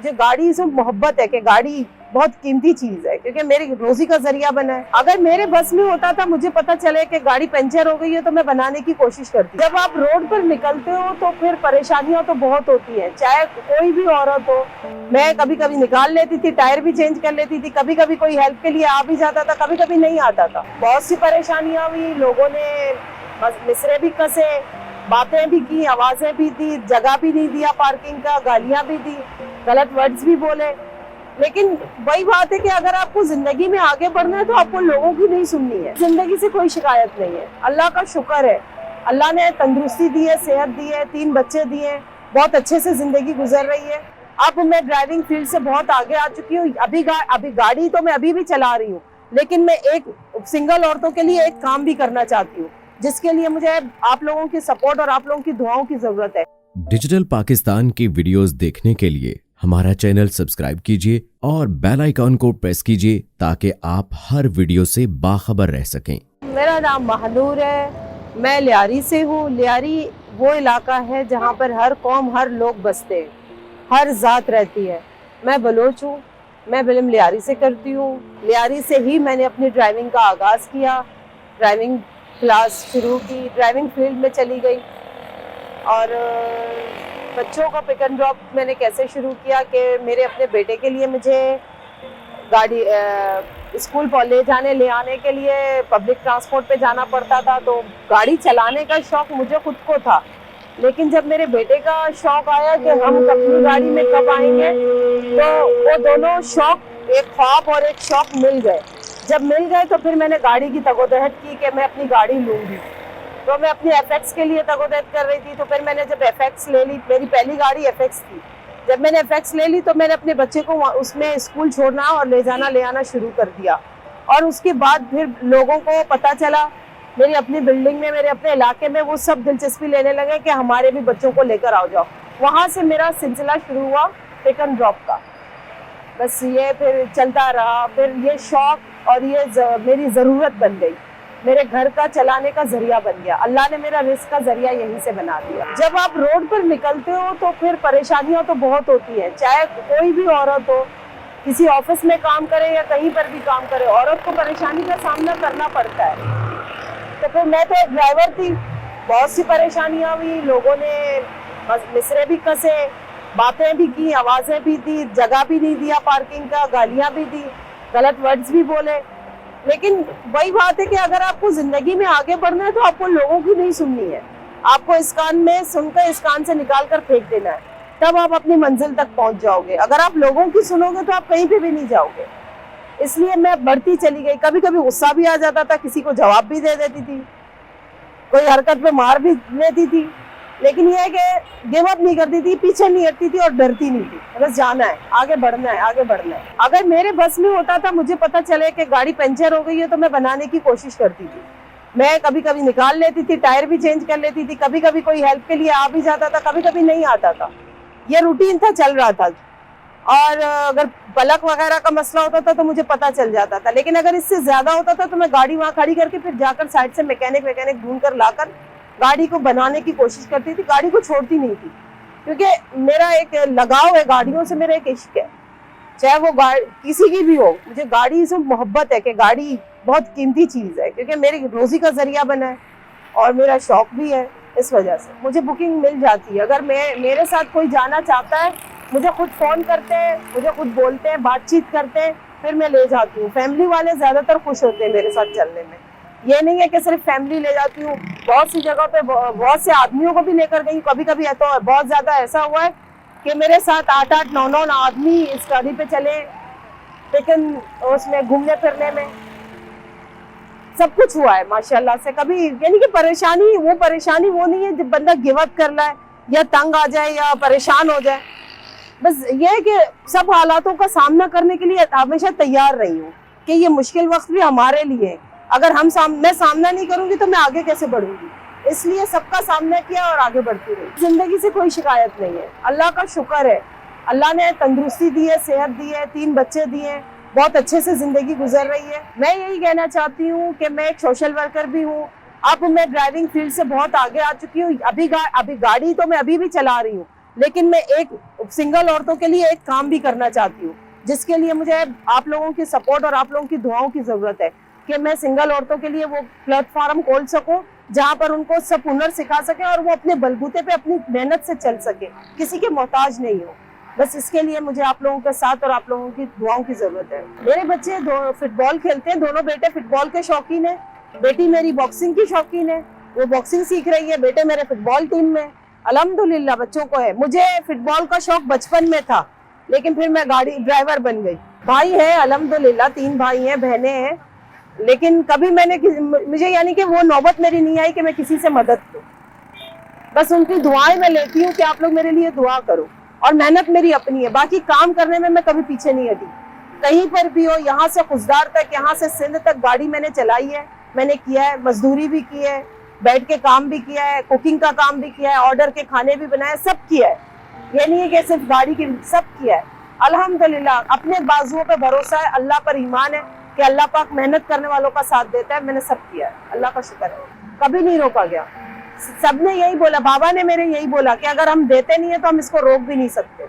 मुझे गाड़ी से मोहब्बत है कि गाड़ी बहुत कीमती चीज है, क्योंकि मेरी रोजी का जरिया बना है। अगर मेरे बस में होता था, मुझे पता चले कि गाड़ी पंचर हो गई है, तो मैं बनाने की कोशिश करती। जब आप रोड पर निकलते हो तो फिर परेशानियां तो बहुत होती हैं, चाहे कोई भी औरत हो। मैं कभी कभी निकाल लेती थी, टायर भी चेंज कर लेती थी, कभी कभी कोई हेल्प के लिए आ भी जाता था, कभी कभी नहीं आता था। बहुत सी परेशानियां हुई, लोगों ने मिसरे भी कसे, बातें भी की, आवाजें भी दी, जगह भी नहीं दिया पार्किंग का, गालियां भी दी, गलत वर्ड्स भी बोले। लेकिन वही बात है कि अगर आपको जिंदगी में आगे बढ़ना है तो आपको लोगों की नहीं सुननी है। जिंदगी से कोई शिकायत नहीं है, अल्लाह का शुक्र है। अल्लाह ने तंदुरुस्ती दी है, सेहत दी है, 3 बच्चे दिए हैं, बहुत अच्छे से जिंदगी गुजर रही है। अब मैं ड्राइविंग फील्ड से बहुत आगे आ चुकी हूँ। अभी गाड़ी तो मैं अभी भी चला रही हूँ, लेकिन मैं एक सिंगल औरतों के लिए एक काम भी करना चाहती हूँ, जिसके लिए मुझे आप लोगों की सपोर्ट और आप लोगों की दुआओं की जरूरत है। डिजिटल पाकिस्तान की वीडियोस देखने के लिए हमारा चैनल सब्सक्राइब कीजिए और बेल आइकॉन को प्रेस कीजिए ताकि आप हर वीडियो से बाखबर रह सकें। मेरा नाम महानूर है, मैं लियारी से हूँ। लियारी वो इलाका है जहाँ पर हर कौम, हर लोग बसते हैं, हर जात रहती है। मैं बलोच हूँ, मैं फिल्म लियारी से करती हूँ। लियारी से ही मैंने अपनी ड्राइविंग का आगाज़ किया, ड्राइविंग क्लास शुरू की, ड्राइविंग फील्ड में चली गई। और बच्चों का पिक एंड ड्रॉप मैंने कैसे शुरू किया कि मेरे अपने बेटे के लिए मुझे गाड़ी स्कूल ले जाने ले आने के लिए पब्लिक ट्रांसपोर्ट पे जाना पड़ता था, तो गाड़ी चलाने का शौक मुझे खुद को था। लेकिन जब मेरे बेटे का शौक आया कि हम अपनी गाड़ी में कब आएंगे, तो वो दोनों शौक, एक ख्वाब और एक शौक मिल गए। जब मिल गए तो फिर मैंने गाड़ी की तगोदहट की कि मैं अपनी गाड़ी लूँगी। तो मैं अपनी एफएक्स के लिए तगोदहट कर रही थी। तो फिर मैंने जब एफएक्स ले ली, मेरी पहली गाड़ी एफएक्स थी। जब मैंने एफएक्स ले ली तो मैंने अपने बच्चे को उसमें स्कूल छोड़ना और ले आना शुरू कर दिया। और उसके बाद फिर लोगों को पता चला, मेरी अपनी बिल्डिंग में, मेरे अपने इलाके में, वो सब दिलचस्पी लेने लगे कि हमारे भी बच्चों को लेकर आओ जाओ। वहाँ से मेरा सिलसिला शुरू हुआ पिक एंड ड्रॉप का। बस ये फिर चलता रहा, फिर ये शौक और ये मेरी ज़रूरत बन गई, मेरे घर का चलाने का जरिया बन गया। अल्लाह ने मेरा रिस्क का जरिया यहीं से बना दिया। जब आप रोड पर निकलते हो तो फिर परेशानियां तो बहुत होती हैं, चाहे कोई भी औरत हो, किसी ऑफिस में काम करे या कहीं पर भी काम करे, औरत को परेशानी का सामना करना पड़ता है। तो फिर मैं तो एक ड्राइवर थी, बहुत सी परेशानियां हुई, लोगों ने मिसरे भी कसे, बातें भी की, आवाजें भी दी, जगह भी नहीं दिया पार्किंग का, गालियां भी दी, गलत वर्ड्स भी बोले। लेकिन वही बात है कि अगर आपको जिंदगी में आगे बढ़ना है तो आपको लोगों की नहीं सुननी है। आपको इस कान में सुनकर इस कान से निकाल कर फेंक देना है, तब आप अपनी मंजिल तक पहुंच जाओगे। अगर आप लोगों की सुनोगे तो आप कहीं पे भी नहीं जाओगे। इसलिए मैं बढ़ती चली गई। कभी कभी गुस्सा भी आ जाता था, किसी को जवाब भी दे देती थी, कोई हरकत पे मार भी लेती थी, लेकिन ये है कि गिव अप नहीं करती थी, पीछे नहीं हटती थी और डरती नहीं थी। बस जाना है, आगे बढ़ना है, आगे बढ़ना है। अगर मेरे बस में होता था, मुझे पता चले कि गाड़ी पंचर हो गई है, तो मैं बनाने की कोशिश करती थी। मैं कभी कभी निकाल लेती थी, टायर भी चेंज कर लेती थी, कभी कभी कोई हेल्प के लिए आ भी जाता था, कभी कभी नहीं आता था। ये रूटीन था, चल रहा था। और अगर पलक वगैरह का मसला होता था तो मुझे पता चल जाता था। लेकिन अगर इससे ज्यादा होता था तो मैं गाड़ी वहाँ खड़ी करके फिर जाकर साइड से मैकेनिक ढूंढ कर लाकर गाड़ी को बनाने की कोशिश करती थी। गाड़ी को छोड़ती नहीं थी, क्योंकि मेरा एक लगाव है गाड़ियों से, मेरा एक इश्क है, चाहे वो किसी की भी हो। मुझे गाड़ी से मोहब्बत है कि गाड़ी बहुत कीमती चीज़ है, क्योंकि मेरी रोजी का जरिया बना है और मेरा शौक भी है। इस वजह से मुझे बुकिंग मिल जाती है। अगर मेरे साथ कोई जाना चाहता है, मुझे खुद फ़ोन करते हैं, मुझे खुद बोलते हैं, बातचीत करते हैं, फिर मैं ले जाती हूँ। फैमिली वाले ज़्यादातर खुश होते हैं मेरे साथ चलने में। ये नहीं है कि सिर्फ फैमिली ले जाती हूँ, बहुत सी जगह पे बहुत से आदमियों को भी लेकर गई। कभी कभी तो बहुत ज़्यादा ऐसा हुआ है कि मेरे साथ 8-8, 9-9 आदमी इस गाड़ी पे चले, लेकिन उसमें घूमने फिरने में सब कुछ हुआ है माशाल्लाह से। कभी यानी कि परेशानी वो नहीं है जब बंदा गिव अप कर लाए या तंग आ जाए या परेशान हो जाए। बस ये है कि सब हालातों का सामना करने के लिए हमेशा तैयार रही हूँ कि ये मुश्किल वक्त भी हमारे लिए है। अगर मैं सामना नहीं करूंगी तो मैं आगे कैसे बढ़ूंगी। इसलिए सबका सामना किया और आगे बढ़ती रही। जिंदगी से कोई शिकायत नहीं है, अल्लाह का शुक्र है। अल्लाह ने तंदुरुस्ती दी है, सेहत दी है, 3 बच्चे दिए हैं, बहुत अच्छे से जिंदगी गुजर रही है। मैं यही कहना चाहती हूँ कि मैं एक सोशल वर्कर भी हूँ। अब मैं ड्राइविंग फील्ड से बहुत आगे आ चुकी हूँ। अभी गाड़ी तो मैं अभी भी चला रही हूँ, لیکن میں ایک سنگل عورتوں کے لیے ایک کام بھی کرنا چاہتی ہوں، جس کے لیے مجھے آپ لوگوں کی سپورٹ اور آپ لوگوں کی دعاؤں کی ضرورت ہے کہ میں سنگل عورتوں کے لیے وہ پلیٹ فارم کھول سکوں جہاں پر ان کو سب ہنر سکھا سکیں اور وہ اپنے بلبوتے پہ اپنی محنت سے چل سکے، کسی کے محتاج نہیں ہو۔ بس اس کے لیے مجھے آپ لوگوں کے ساتھ اور آپ لوگوں کی دعاؤں کی ضرورت ہے۔ میرے بچے فٹ بال کھیلتے ہیں، دونوں بیٹے فٹ بال کے شوقین ہیں، بیٹی میری باکسنگ کی شوقین ہے، وہ باکسنگ سیکھ رہی ہے، بیٹے میرے فٹ بال ٹیم میں الحمدللہ بچوں کو ہے۔ مجھے فٹ بال کا شوق بچپن میں تھا، لیکن پھر میں گاڑی ڈرائیور بن گئی۔ بھائی ہے الحمدللہ، 3 بھائی ہیں، بہنیں ہیں، لیکن کبھی میں نے مجھے یعنی کہ وہ نوبت میری نہیں آئی کہ میں کسی سے مدد لوں۔ بس ان کی دعائیں میں لیتی ہوں کہ آپ لوگ میرے لیے دعا کرو، اور محنت میری اپنی ہے، باقی کام کرنے میں کبھی پیچھے نہیں ہٹی، کہیں پر بھی ہو، یہاں سے خزدار تک، یہاں سے سندھ تک گاڑی میں نے چلائی ہے، میں نے کیا ہے، مزدوری بھی کی ہے، بیٹھ کے کام بھی کیا ہے، کوکنگ کا کام بھی کیا ہے، آرڈر کے کھانے بھی بنائے، سب کیا ہے، یہ نہیں ہے کہ صرف گاڑی کی، سب کیا ہے الحمدللہ۔ اپنے بازوؤں پہ بھروسہ ہے، اللہ پر ایمان ہے کہ اللہ پاک محنت کرنے والوں کا ساتھ دیتا ہے، میں نے سب کیا ہے، اللہ کا شکر ہے، کبھی نہیں روکا گیا۔ سب نے یہی بولا، بابا نے میرے یہی بولا کہ اگر ہم دیتے نہیں ہیں تو ہم اس کو روک بھی نہیں سکتے۔